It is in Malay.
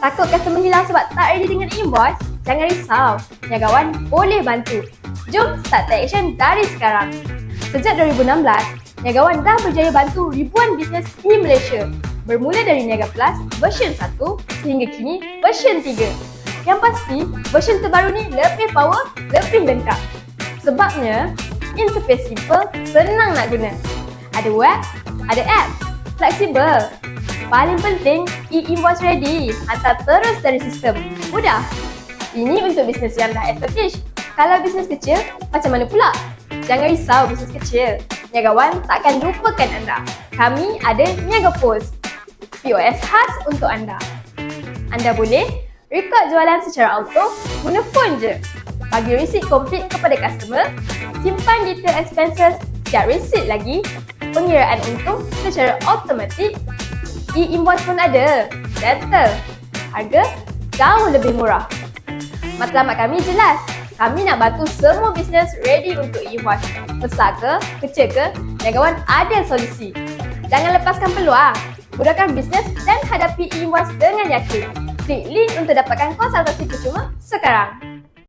Takut customer hilang sebab tak ready dengan invoice? Jangan risau, Niagawan boleh bantu. Jom start take action dari sekarang. Sejak 2016, Niagawan dah berjaya bantu ribuan bisnes di Malaysia. Bermula dari Niaga Plus version 1 sehingga kini version 3. Yang pasti, version terbaru ni lebih power, lebih lengkap. Sebabnya, interface simple, senang nak guna. Ada web, ada app, fleksibel. Paling penting, e-invoice ready. Hantar terus dari sistem. Mudah. Ini untuk bisnes yang dah established. Kalau bisnes kecil, macam mana pula? Jangan risau bisnes kecil. Niagawan takkan lupakan anda. Kami ada Niaga Post, POS khas untuk anda. Anda boleh rekod jualan secara auto guna phone je. Bagi resit komplit kepada customer, simpan detail expenses, siap resit lagi, pengiraan untung secara automatik, e-invoice pun ada, settle. Harga jauh lebih murah. Matlamat kami jelas. Kami nak bantu semua bisnes ready untuk e-invoice. Besar ke, kecil ke, Niagawan ada solusi. Jangan lepaskan peluang. Mudahkan bisnes dan hadapi e-invoice dengan yakin. Klik link untuk dapatkan konsultasi percuma sekarang.